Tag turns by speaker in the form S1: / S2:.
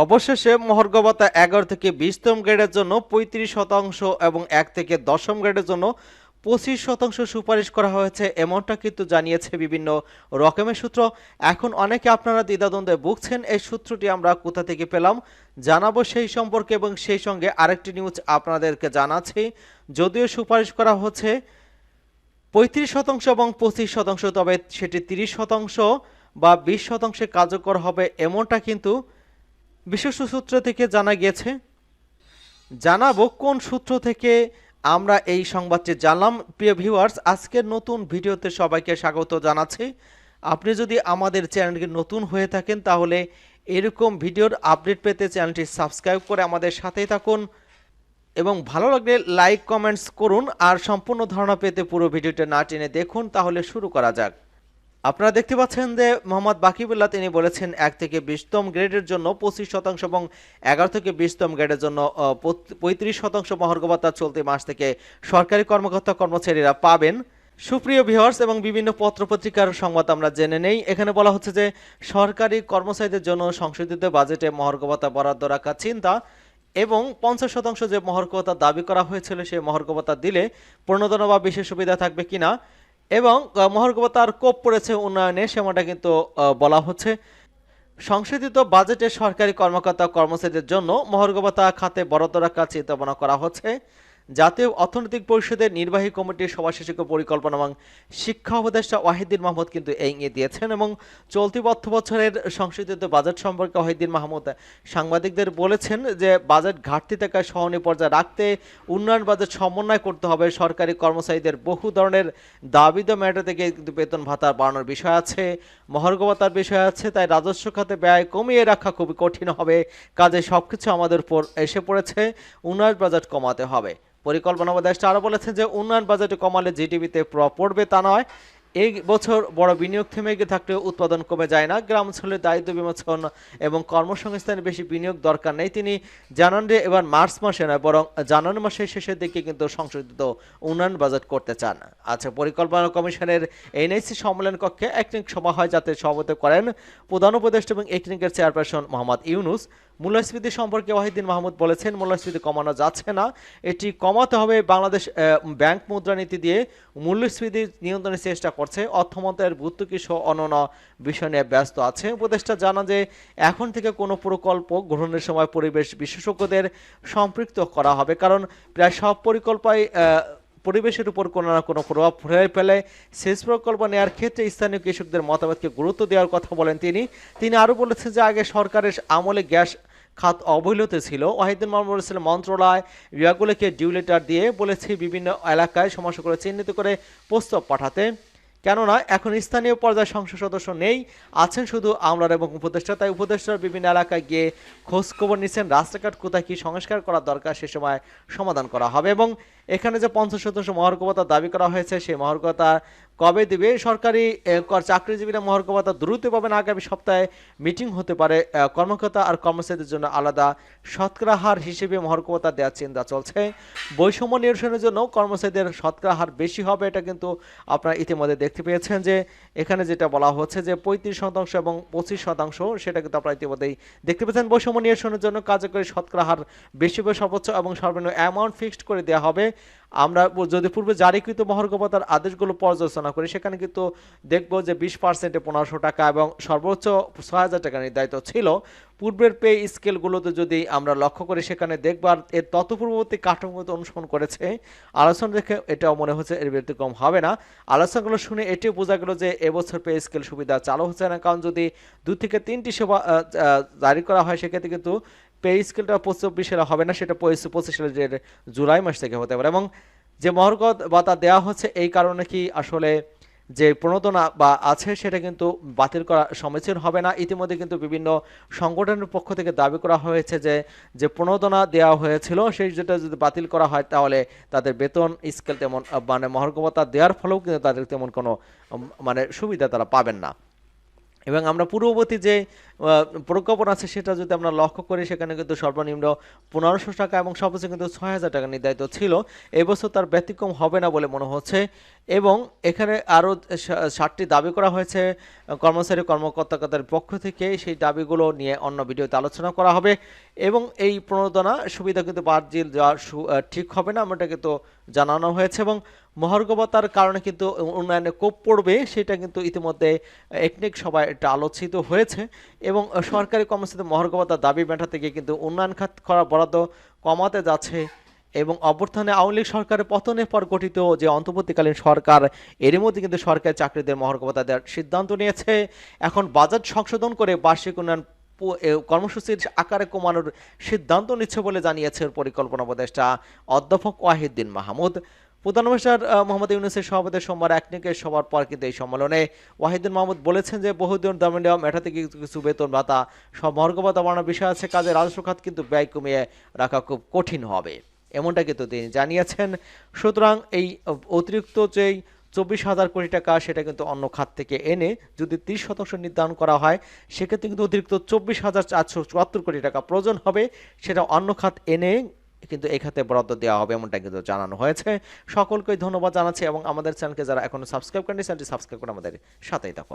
S1: অবশেষে মহার্ঘ ভাতা 11 থেকে 20তম গ্রেডের জন্য 35% এবং 1 থেকে 10ম গ্রেডের জন্য 25% সুপারিশ করা হয়েছে, এমনটা কিন্তু জানিয়েছে বিভিন্ন রকমের সূত্র। এখন অনেকে আপনারা দ্বিধাদ্বন্দ্বে ভুগছেন, এই সূত্রটি আমরা কোথা থেকে পেলাম জানাবো সেই সম্পর্কে, এবং সেই সঙ্গে আরেকটি নিউজ আপনাদেরকে জানাচ্ছি। যদিও সুপারিশ করা হচ্ছে 35% এবং 25%, তবে সেটি 30% বা 20% কার্যকর হবে, এমনটা কিন্তু বিশেষ সূত্র থেকে জানা গিয়েছে। জানাবো কোন সূত্র থেকে আমরা এই সংবাদটি জানলাম। প্রিয় ভিউয়ার্স, আজকের নতুন ভিডিওতে সবাইকে স্বাগত জানাচ্ছি। আপনি যদি আমাদের চ্যানেলকে নতুন হয়ে থাকেন তাহলে এরকম ভিডিওর আপডেট পেতে চ্যানেলটি সাবস্ক্রাইব করে আমাদের সাথেই থাকুন, এবং ভালো লাগলে লাইক কমেন্টস করুন। আর সম্পূর্ণ ধারণা পেতে পুরো ভিডিওটা না টেনে দেখুন। তাহলে শুরু করা যাক। আপনারা দেখতে পাচ্ছেন যে মোহাম্মদ বাকিবুল্লাহ তিনি বলেছেন 1 থেকে 20তম গ্রেডের জন্য 25% এবং 11 থেকে 20তম গ্রেডের জন্য 35% মহার্ঘ ভাতা চলতি মাস থেকে সরকারি কর্মকর্তা কর্মচারীরা পাবেন। সুপ্রিয় ভিউয়ার্স, এবং বিভিন্ন পত্রপত্রিকার সংবাদ আমরা জেনে নেই। এখানে বলা হচ্ছে যে সরকারি কর্মচারীদের জন্য সংশোধিত বাজেটে মহার্ঘ ভাতা বরাদ্দ রাখার চিন্তা, এবং 50% যে মহার্ঘ ভাতা দাবি করা হয়েছিল সেই মহার্ঘ ভাতা দিলে প্রণোদনা বা বিশেষ সুবিধা থাকবে কিনা, এবং মহার্ঘ ভাতার কোপ পড়েছে উন্নয়নে, সেমনটা কিন্তু বলা হচ্ছে। সংশোধিত বাজেটে সরকারি কর্মকর্তা কর্মচারীদের জন্য মহার্ঘ ভাতা খাতে বরাদ্দ রাখার চিন্তা ভাবনা করা হচ্ছে। জাতীয় অর্থনৈতিক পরিষদের নির্বাহী কমিটির সভাশেষক পরিকল্পনা এবং শিক্ষা উপদেষ্টা ওয়াহিদুর মাহমুদ কিন্তু এই ইঙ্গিত দিয়েছেন, এবং চলতি অর্থ বছরের সংশোধিত বাজেট সম্পর্কে ওয়াহিদুর মাহমুদ সাংবাদিকদের বলেছেন যে বাজেট ঘাটতি থাকায় সহনীয় পর্যায়ে রাখতে উন্নয়ন বাজেট সমন্বয় করতে হবে। সরকারি কর্মচারীদের বহু ধরনের দাবি মেটাতে থেকে কিন্তু বেতন ভাতা বাড়ানোর বিষয় আছে, মহার্ঘ ভাতার বিষয় আছে, তাই রাজস্ব খাতে ব্যয় কমিয়ে রাখা খুবই কঠিন হবে। কাজে সবকিছু আমাদের উপর এসে পড়েছে, উন্নয়ন বাজেট কমাতে হবে। পরিকল্পনা উপদেষ্টা আরও বলেছেন যে উন্নয়ন বাজেটে কমালে জিডিপিতে প্রভাব পড়বে তা নয়। এই বছর বড় বিনিয়োগ থেমে গিয়ে থাকলেও উৎপাদন কমে যায় না। গ্রাম অঞ্চলে দারিদ্র বিমোচন এবং কর্মসংস্থানে বেশি বিনিয়োগ দরকার নেই। তিনি জানান যে এবার মার্চ মাসে নয় বরং জানুয়ারি মাসের শেষের দিকে কিন্তু সংশোধিত উন্নয়ন বাজেট করতে চান। আচ্ছা, পরিকল্পনা কমিশনের এনআইসি সম্মেলন কক্ষে একনিক সভা হয়, যাতে সভাপতি করেন প্রধান উপদেষ্টা এবং একনিকের চেয়ারপারসন মোহাম্মদ ইউনুস। মূল্যস্ফীতি সম্পর্কে ওয়াহিদুর মাহমুদ বলেছেন, মূল্যস্ফীতি কমানো যাচ্ছে না, এটি কমাতে হবে। বাংলাদেশ ব্যাংক মুদ্রানীতি দিয়ে মূল্যস্ফীতি নিয়ন্ত্রণের চেষ্টা করছে। অর্থমন্ত্রণালয়ের ভর্তুকি সহ অন্যান্য বিষয় নিয়ে ব্যস্ত আছে। উপদেষ্টা জানান যে এখন থেকে কোনো প্রকল্প গ্রহণের সময় পরিবেশ বিশেষজ্ঞদের সম্পৃক্ত করা হবে, কারণ প্রায় সব পরিবেশের উপর কোনো না কোনো প্রভাব ফেলে। সেচ প্রকল্প নেওয়ার ক্ষেত্রে স্থানীয় কৃষকদের মতামতকে গুরুত্ব দেওয়ার কথা বলেন তিনি আরও বলেছেন যে আগে সরকারের আমলে গ্যাস খাত অবহেলিত ছিল। ওয়াহিদুর মাহমুদ বলেছিলেন মন্ত্রণালয় বিভাগগুলোকে ডিউ লেটার দিয়ে বলেছি বিভিন্ন এলাকায় সমস্যাগুলো চিহ্নিত করে প্রস্তাব পাঠাতে, কেননা এখন স্থানীয় পর্যায়ে সংসদ সদস্য নেই, আছেন শুধু আমলার এবং উপদেষ্টা। তাই উপদেষ্টার বিভিন্ন এলাকায় গিয়ে খোঁজ খবর নিচ্ছেন রাস্তাঘাট কোথায় কী সংস্কার করা দরকার, সে সময় সমাধান করা হবে। এবং এখানে যে 50% মহার্ঘ ভাতা দাবি করা হয়েছে সেই মহার্ঘ ভাতা কবে দিবে, সরকারি চাকরিজীবীরা মহার্ঘ ভাতা দ্রুত পাবেন। আগামী সপ্তাহে মিটিং হতে পারে। কর্মকর্তা আর কর্মচারীদের জন্য আলাদা শতকরা হার হিসেবে মহার্ঘ ভাতা দেওয়ার চিন্তা চলছে। বৈষম্য নিরসনের জন্য কর্মচারীদের শতকরা হার বেশি হবে, এটা কিন্তু আপনারা ইতিমধ্যে দেখতে পেয়েছেন যে এখানে যেটা বলা হচ্ছে যে 35% এবং 25%, সেটা কিন্তু আপনারা ইতিমধ্যেই দেখতে পেয়েছেন। বৈষম্য নিরসনের জন্য কার্যকরী শতকরা হার বেশি হবে, সর্বোচ্চ এবং সর্বনিম্ন অ্যামাউন্ট ফিক্সড করে দেওয়া হবে। আমরা যদি পূর্বে জারিকৃত মহার্ঘ ভাতার আদেশগুলো পর্যালোচনা করি, সেখানে কিন্তু দেখবো যে 20% 1500 টাকা এবং সর্বোচ্চ 6000 টাকা নির্ধারিত ছিল। পূর্বের পে স্কেলগুলোতে যদি আমরা লক্ষ্য করি, সেখানে দেখবার এর তৎপূর্ববর্তী কাঠামোতে অনুসরণ করেছে। আলোচনা দেখে এটাও মনে হচ্ছে এর ব্যতিক্রম হবে না। আলোচনাগুলো শুনে এটিও বোঝা গেল যে এবছর পে স্কেল সুবিধা চালু হচ্ছে না, কারণ যদি 2 থেকে 3টি সেবা জারি করা হয়, সেক্ষেত্রে কিন্তু পে স্কেলটা 25 সালে হবে না, সেটা 25 সালের জুলাই মাস থেকে হতে পারে। এবং যে মহার্ঘ ভাতা দেওয়া হচ্ছে এই কারণে কি আসলে যে প্রণোদনা বা আছে সেটা কিন্তু বাতিল করা সমীচীন হবে না। ইতিমধ্যে কিন্তু বিভিন্ন সংগঠনের পক্ষ থেকে দাবি করা হয়েছে যে প্রণোদনা দেওয়া হয়েছিল সেই যেটা যদি বাতিল করা হয়, তাহলে তাদের বেতন স্কেল তেমন মানে মহার্ঘ ভাতা দেওয়ার ফলেও কিন্তু তাদের তেমন কোনো মানে সুবিধা তারা পাবেন না। এবং আমরা পূর্ববর্তী যে প্রজ্ঞাপন আছে সেটা যদি আমরা লক্ষ্য করি, সেখানে কিন্তু সর্বনিম্ন 1500 টাকা এবং সর্বোচ্চ কিন্তু 6000 টাকা নির্ধারিত ছিল। এবছর তার ব্যতিক্রম হবে না বলে মনে হচ্ছে। এবং এখানে আরও 60টি দাবি করা হয়েছে কর্মচারী কর্মকর্তাদের পক্ষ থেকে। সেই দাবিগুলো নিয়ে অন্য ভিডিওতে আলোচনা করা হবে। এবং এই প্রণোদনা সুবিধা কিন্তু বাতিল দেওয়া ঠিক হবে না, এমনটা কিন্তু জানানো হয়েছে। এবং মহার্ঘ ভাতার কারণে কিন্তু উন্নয়নে কোপ পড়বে, সেটা কিন্তু ইতিমধ্যে একনেক সভায় এটা আলোচিত হয়েছে। এবং সরকারি কর্মচারীদের মহার্ঘ ভাতার দাবি মেটাতে গিয়ে কিন্তু উন্নয়ন খাত করা বরাদ্দ কমাতে যাচ্ছে। এবং অভ্যুত্থানে আওয়ামী লীগ সরকারের পতনের পর গঠিত যে অন্তর্বর্তীকালীন সরকার, এরই মধ্যে কিন্তু সরকারি চাকরিদের মহার্ঘ ভাতা দেওয়ার সিদ্ধান্ত নিয়েছে। এখন বাজেট সংশোধন করে বার্ষিক উন্নয়ন কর্মসূচির আকারে কমানোর সিদ্ধান্ত নিচ্ছে বলে জানিয়েছে পরিকল্পনা উপদেষ্টা অধ্যাপক ওয়াহিদুদ্দিন মাহমুদ। প্রধান উপদেষ্টা মোহাম্মদ ইউনূসের সভাপতিত্বে সোমবার একনেকের সবার পর কিন্তু এই সম্মেলনে ওয়াহিদুদ্দিন মাহমুদ বলেছেন যে বহুদিন দাবি দেওয়া মেটাতে কিছু বেতন ভাতা সব মহার্ঘ ভাতা বাড়ানোর বিষয় আছে, কাজে রাজস্ব খাত কিন্তু ব্যয় কমিয়ে রাখা খুব কঠিন হবে, এমনটা কিন্তু তিনি জানিয়েছেন। সুতরাং এই অতিরিক্ত যেই 24,000 কোটি টাকা, সেটা কিন্তু অন্য খাত থেকে এনে যদি 30% নির্ধারণ করা হয়, সেক্ষেত্রে কিন্তু অতিরিক্ত 24,474 কোটি টাকা প্রয়োজন হবে। সেটা অন্য খাত এনে কিন্তু এই খাতে বরাদ্দ দেওয়া হবে, এমনটা কিন্তু জানানো হয়েছে। সকলকে ধন্যবাদ জানাচ্ছি এবং আমাদের চ্যানেলকে যারা এখনো সাবস্ক্রাইব করেনি, চ্যানেলটি সাবস্ক্রাইব করে আমাদের সাথেই থাকুন।